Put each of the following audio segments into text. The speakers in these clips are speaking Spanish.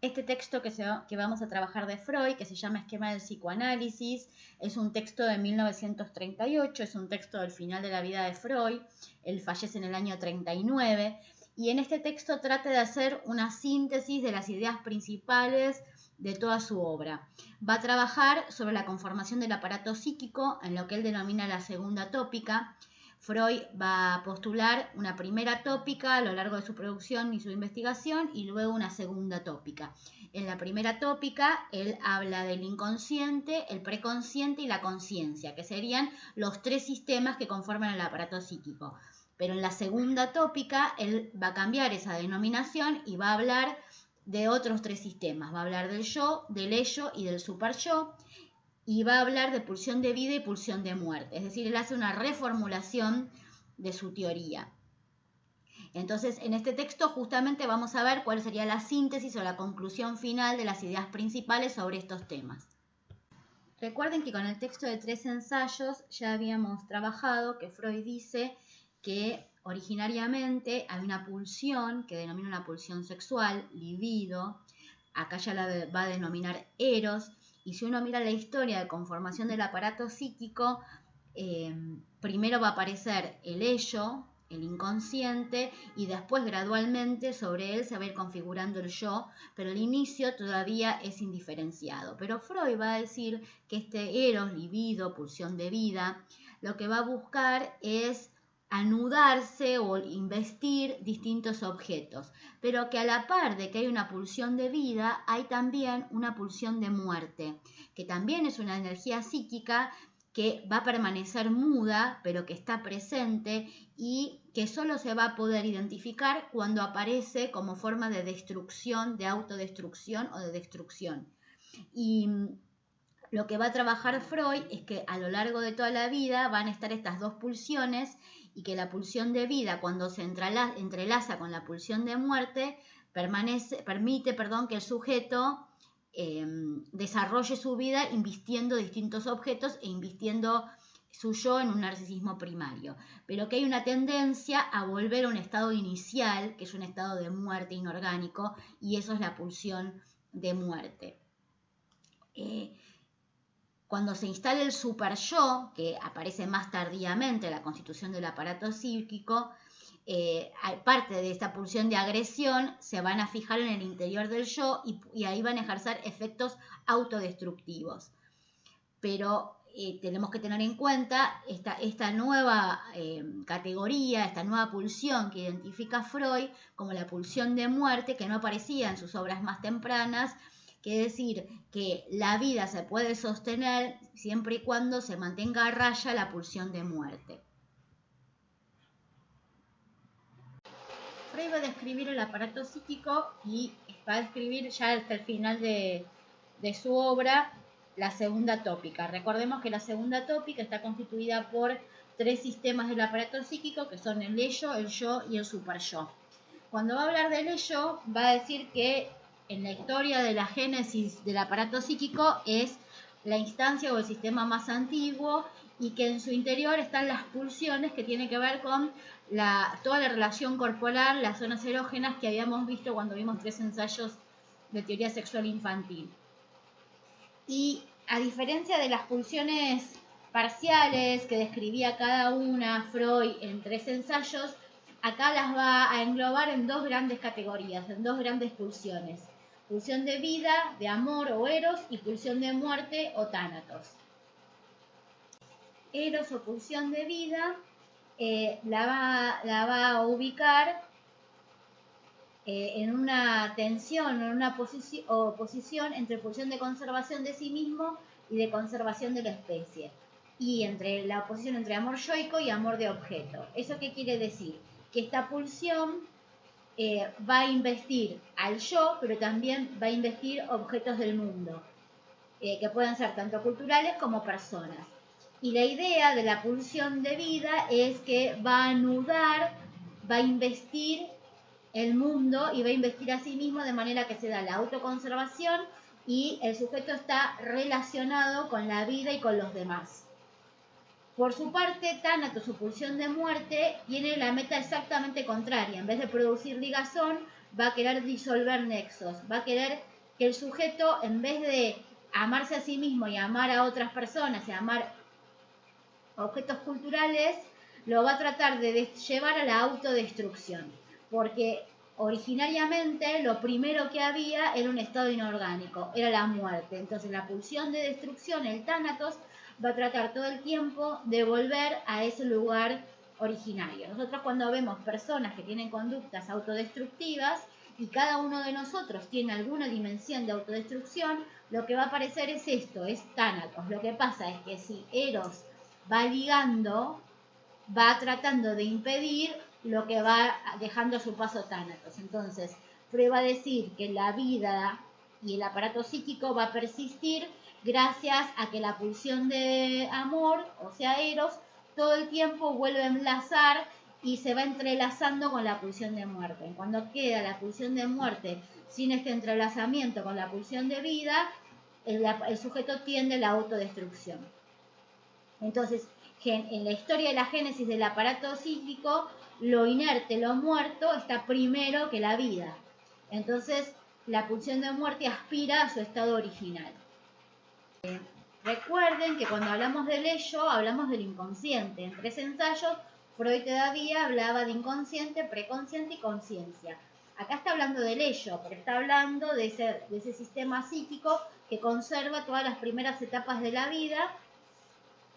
Este texto que vamos a trabajar de Freud, que se llama Esquema del psicoanálisis, es un texto de 1938, es un texto del final de la vida de Freud. Él fallece en el año 39, y en este texto trata de hacer una síntesis de las ideas principales de toda su obra. Va a trabajar sobre la conformación del aparato psíquico en lo que él denomina la segunda tópica. Freud va a postular una primera tópica a lo largo de su producción y su investigación, y luego una segunda tópica. En la primera tópica, él habla del inconsciente, el preconsciente y la conciencia, que serían los tres sistemas que conforman el aparato psíquico. Pero en la segunda tópica, él va a cambiar esa denominación y va a hablar de otros tres sistemas. Va a hablar del yo, del ello y del superyo, y va a hablar de pulsión de vida y pulsión de muerte. Es decir, él hace una reformulación de su teoría. Entonces, en este texto justamente vamos a ver cuál sería la síntesis o la conclusión final de las ideas principales sobre estos temas. Recuerden que con el texto de 3 ensayos ya habíamos trabajado que Freud dice que originariamente hay una pulsión que denomina una pulsión sexual, libido, acá ya la va a denominar eros, y si uno mira la historia de conformación del aparato psíquico, primero va a aparecer el ello, el inconsciente, y después gradualmente sobre él se va a ir configurando el yo, pero el inicio todavía es indiferenciado. Pero Freud va a decir que este eros, libido, pulsión de vida, lo que va a buscar es anudarse o investir distintos objetos, pero que a la par de que hay una pulsión de vida, hay también una pulsión de muerte, que también es una energía psíquica que va a permanecer muda, pero que está presente y que solo se va a poder identificar cuando aparece como forma de destrucción, de autodestrucción o de destrucción. Y lo que va a trabajar Freud es que a lo largo de toda la vida van a estar estas dos pulsiones, y que la pulsión de vida, cuando se entrelaza con la pulsión de muerte, permite que el sujeto desarrolle su vida invistiendo distintos objetos e invistiendo su yo en un narcisismo primario, pero que hay una tendencia a volver a un estado inicial, que es un estado de muerte inorgánico, y eso es la pulsión de muerte. Cuando se instala el superyo, que aparece más tardíamente en la constitución del aparato psíquico, parte de esta pulsión de agresión se van a fijar en el interior del yo, y ahí van a ejercer efectos autodestructivos. Pero tenemos que tener en cuenta esta nueva categoría, esta nueva pulsión que identifica Freud como la pulsión de muerte, que no aparecía en sus obras más tempranas, que decir que la vida se puede sostener siempre y cuando se mantenga a raya la pulsión de muerte. Freud va a describir el aparato psíquico y va a describir ya hasta el final de su obra la segunda tópica. Recordemos que la segunda tópica está constituida por 3 sistemas del aparato psíquico, que son el ello, el yo y el superyo. Cuando va a hablar del ello, va a decir que en la historia de la génesis del aparato psíquico es la instancia o el sistema más antiguo, y que en su interior están las pulsiones que tienen que ver con toda la relación corporal, las zonas erógenas que habíamos visto cuando vimos 3 ensayos de teoría sexual infantil. Y a diferencia de las pulsiones parciales que describía cada una Freud en 3 ensayos, acá las va a englobar en 2 grandes categorías, en 2 grandes pulsiones. Pulsión de vida, de amor o eros, y pulsión de muerte o tánatos. Eros o pulsión de vida la va a ubicar en una tensión, en una oposición entre pulsión de conservación de sí mismo y de conservación de la especie, y entre la oposición entre amor yoico y amor de objeto. ¿Eso qué quiere decir? Que esta pulsión va a investir al yo, pero también va a investir objetos del mundo, que pueden ser tanto culturales como personas. Y la idea de la pulsión de vida es que va a anudar, va a investir el mundo y va a investir a sí mismo, de manera que se da la autoconservación y el sujeto está relacionado con la vida y con los demás. Por su parte, tánatos o pulsión de muerte tiene la meta exactamente contraria. En vez de producir ligazón, va a querer disolver nexos, va a querer que el sujeto, en vez de amarse a sí mismo y amar a otras personas y amar objetos culturales, lo va a tratar de llevar a la autodestrucción, porque originariamente lo primero que había era un estado inorgánico, era la muerte. Entonces la pulsión de destrucción, el tánatos, va a tratar todo el tiempo de volver a ese lugar originario. Nosotros cuando vemos personas que tienen conductas autodestructivas y cada uno de nosotros tiene alguna dimensión de autodestrucción, lo que va a aparecer es esto, es tánatos. Lo que pasa es que si Eros va ligando, va tratando de impedir lo que va dejando a su paso tánatos. Entonces, prueba a decir que la vida y el aparato psíquico va a persistir gracias a que la pulsión de amor, o sea, Eros, todo el tiempo vuelve a enlazar y se va entrelazando con la pulsión de muerte. Cuando queda la pulsión de muerte sin este entrelazamiento con la pulsión de vida, el sujeto tiende a la autodestrucción. Entonces, en la historia de la génesis del aparato psíquico, lo inerte, lo muerto, está primero que la vida. Entonces, la pulsión de muerte aspira a su estado original. Recuerden que cuando hablamos del ello, hablamos del inconsciente. En 3 ensayos, Freud todavía hablaba de inconsciente, preconsciente y conciencia. Acá está hablando del ello, pero está hablando de ese sistema psíquico que conserva todas las primeras etapas de la vida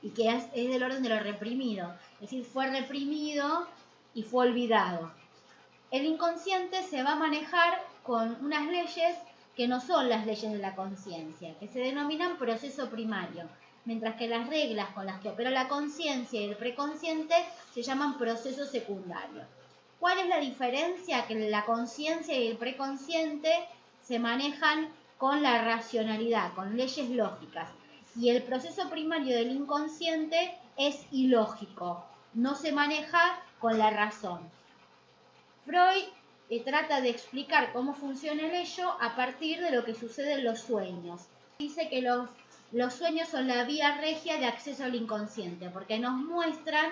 y que es del orden de lo reprimido. Es decir, fue reprimido y fue olvidado. El inconsciente se va a manejar con unas leyes que no son las leyes de la conciencia, que se denominan proceso primario, mientras que las reglas con las que opera la conciencia y el preconsciente se llaman proceso secundario. ¿Cuál es la diferencia? Que la conciencia y el preconsciente se manejan con la racionalidad, con leyes lógicas, y el proceso primario del inconsciente es ilógico, no se maneja con la razón. Freud trata de explicar cómo funciona el ello a partir de lo que sucede en los sueños. Dice que los sueños son la vía regia de acceso al inconsciente, porque nos muestran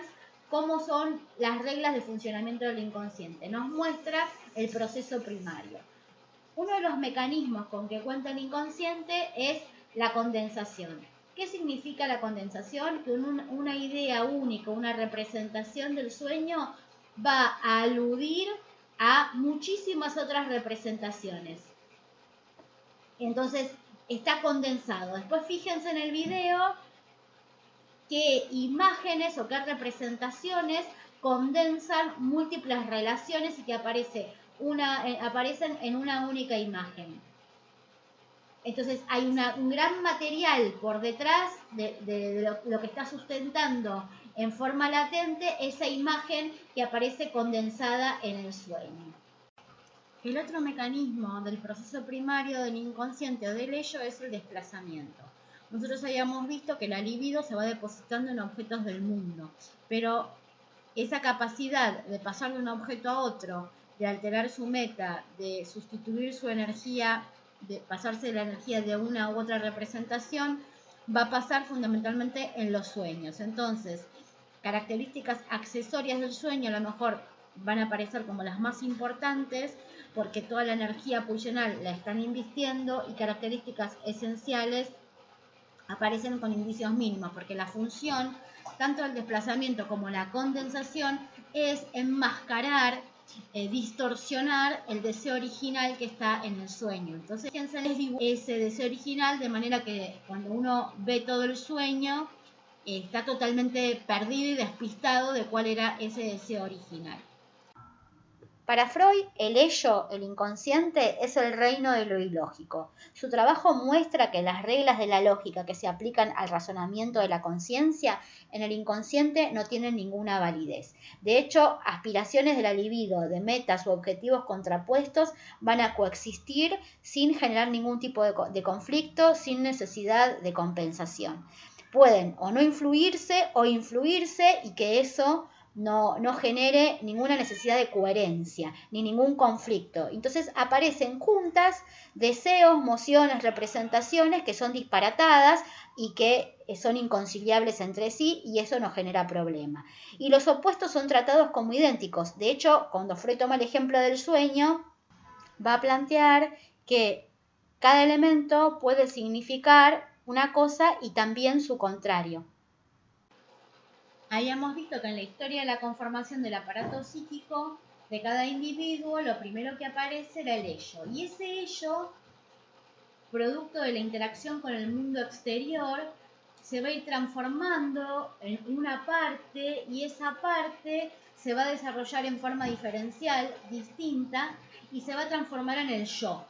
cómo son las reglas de funcionamiento del inconsciente, nos muestra el proceso primario. Uno de los mecanismos con que cuenta el inconsciente es la condensación. ¿Qué significa la condensación? Que una idea única, una representación del sueño va a aludir a muchísimas otras representaciones. Entonces, está condensado. Después fíjense en el video qué imágenes o qué representaciones condensan múltiples relaciones y que aparecen en una única imagen. Entonces hay un gran material por detrás de lo que está sustentando en forma latente esa imagen que aparece condensada en el sueño. El otro mecanismo del proceso primario del inconsciente o del ello es el desplazamiento. Nosotros habíamos visto que la libido se va depositando en objetos del mundo, pero esa capacidad de pasar de un objeto a otro, de alterar su meta, de sustituir su energía, de pasarse la energía de una u otra representación, va a pasar fundamentalmente en los sueños. Entonces, características accesorias del sueño a lo mejor van a aparecer como las más importantes porque toda la energía pulsional la están invirtiendo, y características esenciales aparecen con indicios mínimos, porque la función, tanto el desplazamiento como la condensación, es enmascarar, distorsionar el deseo original que está en el sueño. Entonces, fíjense en ese deseo original, de manera que cuando uno ve todo el sueño, está totalmente perdido y despistado de cuál era ese deseo original. Para Freud, el ello, el inconsciente, es el reino de lo ilógico. Su trabajo muestra que las reglas de la lógica que se aplican al razonamiento de la conciencia en el inconsciente no tienen ninguna validez. De hecho, aspiraciones de la libido, de metas u objetivos contrapuestos van a coexistir sin generar ningún tipo de conflicto, sin necesidad de compensación. Pueden o no influirse o influirse, y que eso no genere ninguna necesidad de coherencia ni ningún conflicto. Entonces aparecen juntas deseos, mociones, representaciones que son disparatadas y que son inconciliables entre sí, y eso no genera problema. Y los opuestos son tratados como idénticos. De hecho, cuando Freud toma el ejemplo del sueño, va a plantear que cada elemento puede significar una cosa y también su contrario. Habíamos visto que en la historia de la conformación del aparato psíquico de cada individuo, lo primero que aparece era el ello. Y ese ello, producto de la interacción con el mundo exterior, se va a ir transformando en una parte y esa parte se va a desarrollar en forma diferencial, distinta, y se va a transformar en el yo.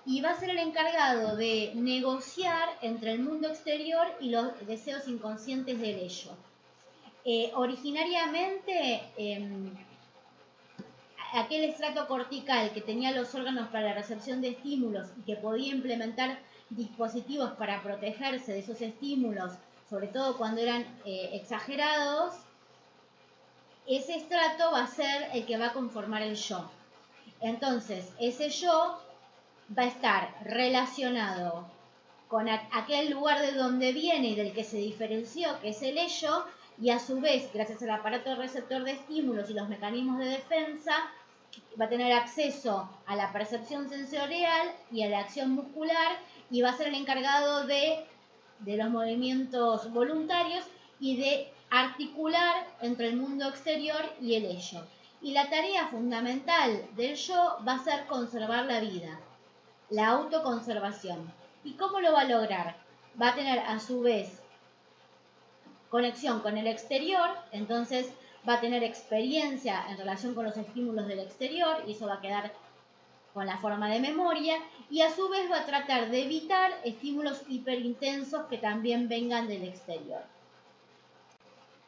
Y va a ser el encargado de negociar entre el mundo exterior y los deseos inconscientes del ello. Originariamente, aquel estrato cortical que tenía los órganos para la recepción de estímulos y que podía implementar dispositivos para protegerse de esos estímulos, sobre todo cuando eran exagerados, ese estrato va a ser el que va a conformar el yo. Entonces, ese yo va a estar relacionado con aquel lugar de donde viene y del que se diferenció, que es el ello, y a su vez, gracias al aparato receptor de estímulos y los mecanismos de defensa, va a tener acceso a la percepción sensorial y a la acción muscular, y va a ser el encargado de los movimientos voluntarios y de articular entre el mundo exterior y el ello. Y la tarea fundamental del yo va a ser conservar la vida, la autoconservación. ¿Y cómo lo va a lograr? Va a tener a su vez conexión con el exterior, entonces va a tener experiencia en relación con los estímulos del exterior y eso va a quedar con la forma de memoria, y a su vez va a tratar de evitar estímulos hiperintensos que también vengan del exterior.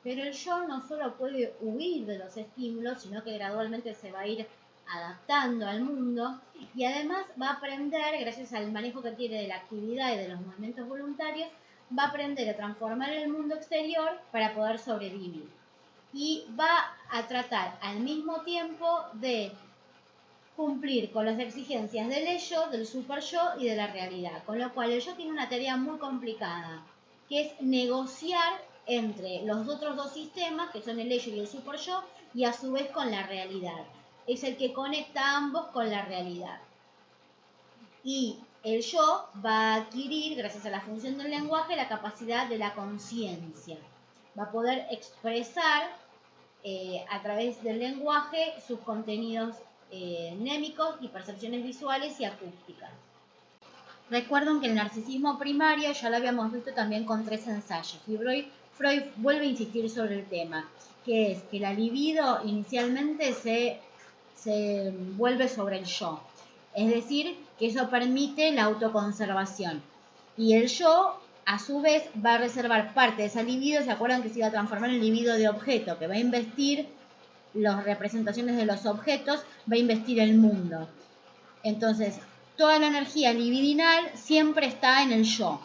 Pero el yo no solo puede huir de los estímulos, sino que gradualmente se va a ir adaptando al mundo y además va a aprender, gracias al manejo que tiene de la actividad y de los movimientos voluntarios, va a aprender a transformar el mundo exterior para poder sobrevivir. Y va a tratar al mismo tiempo de cumplir con las exigencias del ello, del super yo y de la realidad. Con lo cual el yo tiene una tarea muy complicada, que es negociar entre los otros dos sistemas, que son el ello y el super yo, y a su vez con la realidad. Es el que conecta a ambos con la realidad. Y el yo va a adquirir, gracias a la función del lenguaje, la capacidad de la conciencia. Va a poder expresar a través del lenguaje sus contenidos mnémicos y percepciones visuales y acústicas. Recuerden que el narcisismo primario ya lo habíamos visto también con 3 ensayos. Y Freud vuelve a insistir sobre el tema, que es que la libido inicialmente se vuelve sobre el yo. Es decir, que eso permite la autoconservación. Y el yo, a su vez, va a reservar parte de esa libido. ¿Se acuerdan que se iba a transformar en libido de objeto? Que va a investir las representaciones de los objetos, va a investir el mundo. Entonces, toda la energía libidinal siempre está en el yo.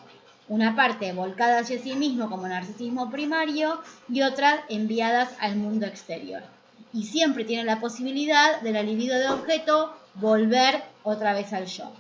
Una parte volcada hacia sí mismo como narcisismo primario y otras enviadas al mundo exterior. Y siempre tiene la posibilidad de la libido de objeto volver otra vez al yo.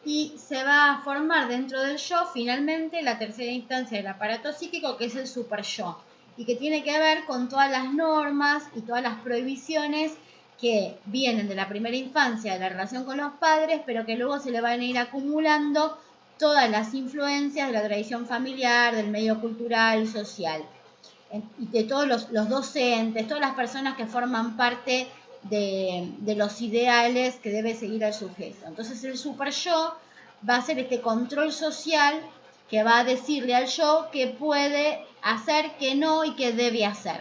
Y se va a formar dentro del yo finalmente la tercera instancia del aparato psíquico, que es el super yo, y que tiene que ver con todas las normas y todas las prohibiciones que vienen de la primera infancia, de la relación con los padres, pero que luego se le van a ir acumulando todas las influencias de la tradición familiar, del medio cultural, social, y de todos los docentes, todas las personas que forman parte de los ideales que debe seguir el sujeto. Entonces el super yo va a ser este control social que va a decirle al yo qué puede hacer, qué no y qué debe hacer.